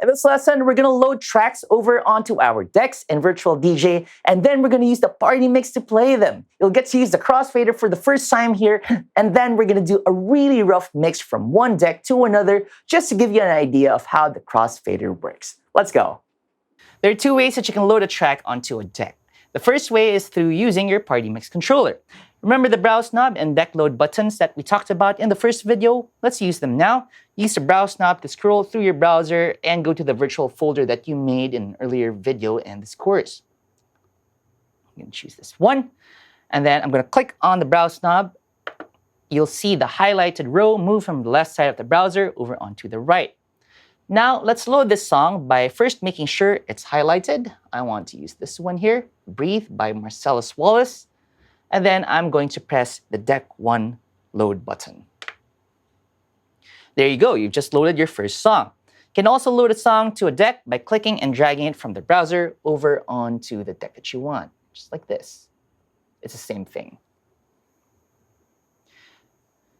In this lesson, we're going to load tracks over onto our decks in Virtual DJ, and then we're going to use the party mix to play them. You'll get to use the crossfader for the first time here, and then we're going to do a really rough mix from one deck to another just to give you an idea of how the crossfader works. Let's go. There are two ways that you can load a track onto a deck. The first way is through using your party mix controller. Remember the browse knob and deck load buttons that we talked about in the first video? Let's use them now. Use the browse knob to scroll through your browser and go to the virtual folder that you made in an earlier video in this course. I'm going to choose this one, and then I'm going to click on the browse knob. You'll see the highlighted row move from the left side of the browser over onto the right. Now, let's load this song by first making sure it's highlighted. I want to use this one here, Breathe by Marcellus Wallace. And then I'm going to press the Deck 1 load button. There you go, you've just loaded your first song. You can also load a song to a deck by clicking and dragging it from the browser over onto the deck that you want, just like this. It's the same thing.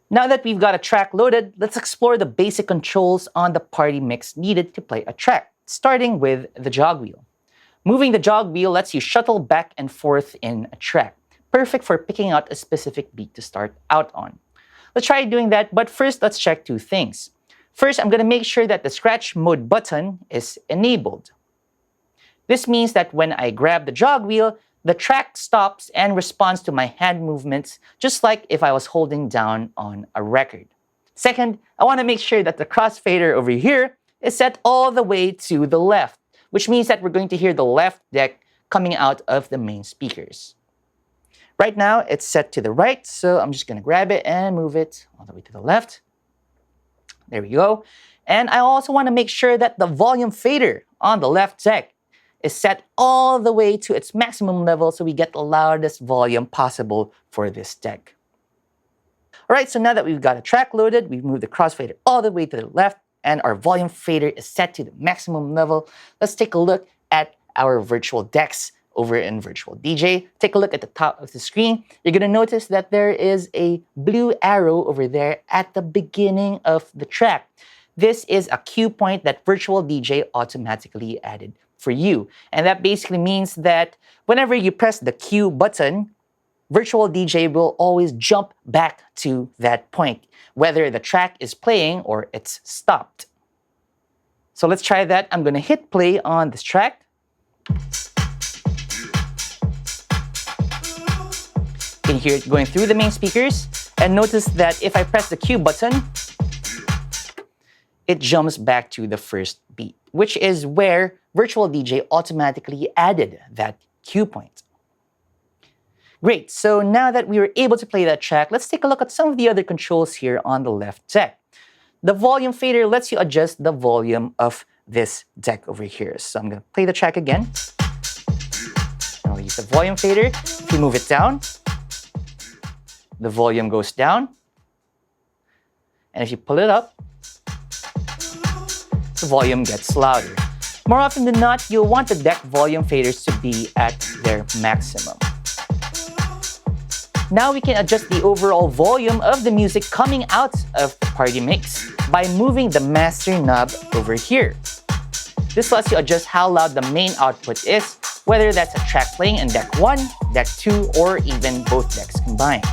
Now that we've got a track loaded, let's explore the basic controls on the party mix needed to play a track, starting with the jog wheel. Moving the jog wheel lets you shuttle back and forth in a track. Perfect for picking out a specific beat to start out on. Let's try doing that, but first let's check two things. First, I'm going to make sure that the scratch mode button is enabled. This means that when I grab the jog wheel, the track stops and responds to my hand movements, just like if I was holding down on a record. Second, I want to make sure that the crossfader over here is set all the way to the left, which means that we're going to hear the left deck coming out of the main speakers. Right now, it's set to the right, so I'm just going to grab it and move it all the way to the left. There we go. And I also want to make sure that the volume fader on the left deck is set all the way to its maximum level so we get the loudest volume possible for this deck. All right, so now that we've got a track loaded, we've moved the crossfader all the way to the left, and our volume fader is set to the maximum level. Let's take a look at our virtual decks over in Virtual DJ. Take a look at the top of the screen. You're going to notice that there is a blue arrow over there at the beginning of the track. This is a cue point that Virtual DJ automatically added for you. And that basically means that whenever you press the cue button, Virtual DJ will always jump back to that point, whether the track is playing or it's stopped. So let's try that. I'm going to hit play on this track. You can hear it going through the main speakers, and notice that if I press the cue button, it jumps back to the first beat, which is where Virtual DJ automatically added that cue point. Great, so now that we were able to play that track, let's take a look at some of the other controls here on the left deck. The volume fader lets you adjust the volume of this deck over here. So I'm going to play the track again. I'll use the volume fader. If you move it down, the volume goes down. And if you pull it up, the volume gets louder. More often than not, you'll want the deck volume faders to be at their maximum. Now we can adjust the overall volume of the music coming out of the party mix by moving the master knob over here. This lets you adjust how loud the main output is, whether that's a track playing in deck 1, deck 2, or even both decks combined.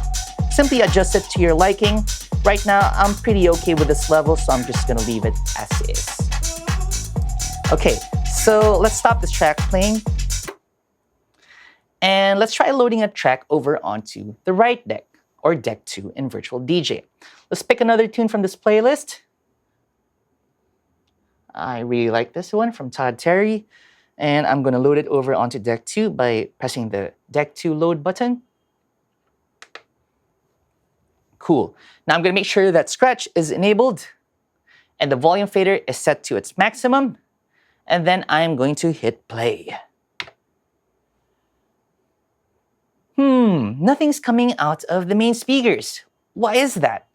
Simply adjust it to your liking. Right now, I'm pretty okay with this level, so I'm just going to leave it as is. Okay, so let's stop this track playing. And let's try loading a track over onto the right deck, or deck 2 in Virtual DJ. Let's pick another tune from this playlist. I really like this one from Todd Terry. And I'm going to load it over onto deck 2 by pressing the deck 2 load button. Cool. Now I'm going to make sure that scratch is enabled and the volume fader is set to its maximum. And then I'm going to hit play. Nothing's coming out of the main speakers. Why is that?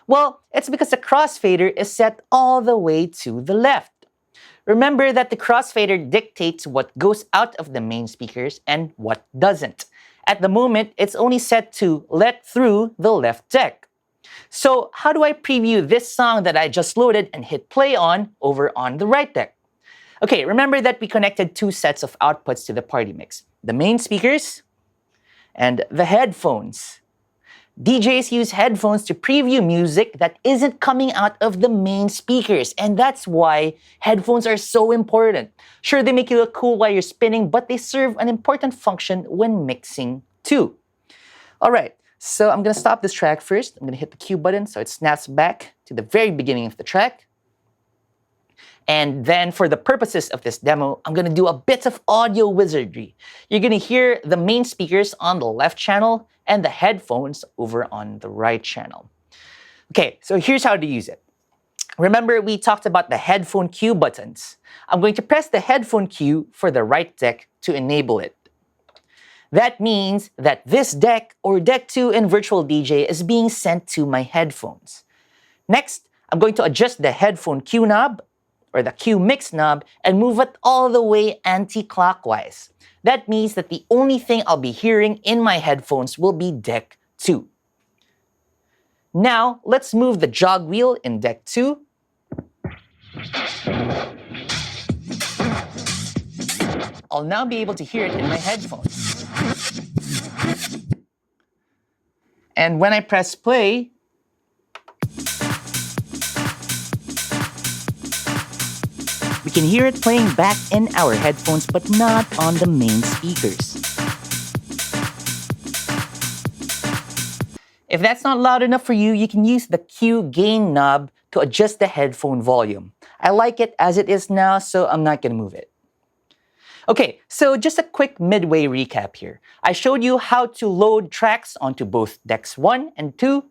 Well, it's because the crossfader is set all the way to the left. Remember that the crossfader dictates what goes out of the main speakers and what doesn't. At the moment, it's only set to let through the left deck. So how do I preview this song that I just loaded and hit play on over on the right deck? Okay, remember that we connected two sets of outputs to the party mix. The main speakers and the headphones. DJs use headphones to preview music that isn't coming out of the main speakers, and that's why headphones are so important. Sure, they make you look cool while you're spinning, but they serve an important function when mixing too. All right, so I'm gonna stop this track first. I'm gonna hit the cue button so it snaps back to the very beginning of the track. And then for the purposes of this demo, I'm gonna do a bit of audio wizardry. You're gonna hear the main speakers on the left channel and the headphones over on the right channel. Okay, so here's how to use it. Remember, we talked about the headphone cue buttons. I'm going to press the headphone cue for the right deck to enable it. That means that this deck or deck 2 in Virtual DJ is being sent to my headphones. Next, I'm going to adjust the headphone cue knob or the cue mix knob and move it all the way anti-clockwise. That means that the only thing I'll be hearing in my headphones will be deck 2. Now, let's move the jog wheel in deck 2. I'll now be able to hear it in my headphones. And when I press play, we can hear it playing back in our headphones, but not on the main speakers. If that's not loud enough for you, you can use the cue gain knob to adjust the headphone volume. I like it as it is now, so I'm not gonna move it. Okay, so just a quick midway recap here. I showed you how to load tracks onto both decks 1 and 2.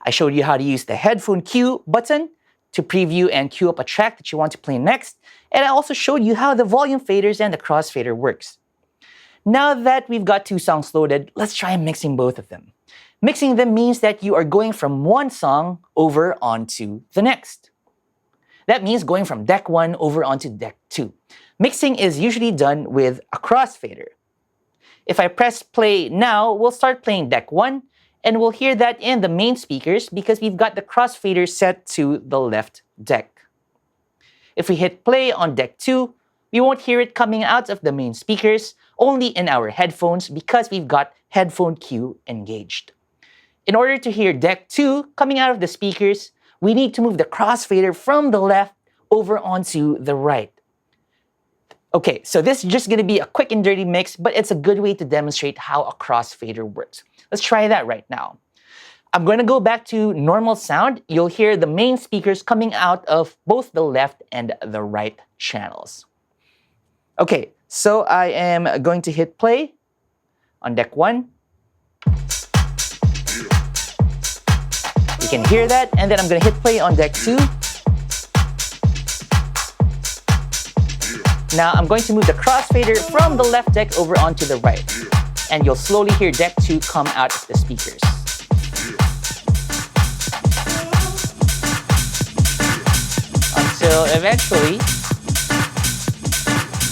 I showed you how to use the headphone cue button to preview and cue up a track that you want to play next. And I also showed you how the volume faders and the crossfader works. Now that we've got 2 songs loaded, let's try mixing both of them. Mixing them means that you are going from one song over onto the next. That means going from deck 1 over onto deck 2. Mixing is usually done with a crossfader. If I press play now, we'll start playing deck 1, and we'll hear that in the main speakers because we've got the crossfader set to the left deck. If we hit play on deck 2, we won't hear it coming out of the main speakers, only in our headphones because we've got headphone cue engaged. In order to hear deck 2 coming out of the speakers, we need to move the crossfader from the left over onto the right. Okay, so this is just gonna be a quick and dirty mix, but it's a good way to demonstrate how a crossfader works. Let's try that right now. I'm gonna go back to normal sound. You'll hear the main speakers coming out of both the left and the right channels. Okay, so I am going to hit play on deck 1. You can hear that, and then I'm gonna hit play on deck 2. Now I'm going to move the crossfader from the left deck over onto the right, and you'll slowly hear deck 2 come out of the speakers. Until eventually,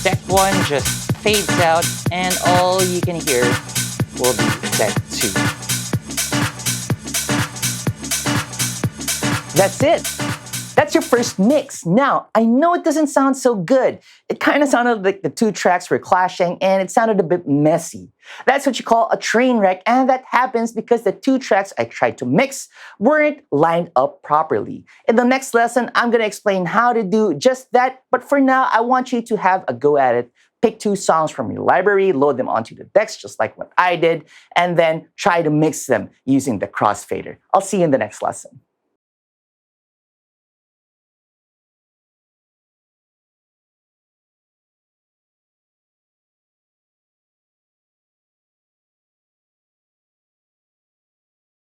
deck 1 just fades out, and all you can hear will be deck 2. That's it. That's your first mix. Now, I know it doesn't sound so good. It kind of sounded like the 2 tracks were clashing and it sounded a bit messy. That's what you call a train wreck, and that happens because the 2 tracks I tried to mix weren't lined up properly. In the next lesson, I'm gonna explain how to do just that, but for now, I want you to have a go at it. Pick 2 songs from your library, load them onto the decks just like what I did, and then try to mix them using the crossfader. I'll see you in the next lesson.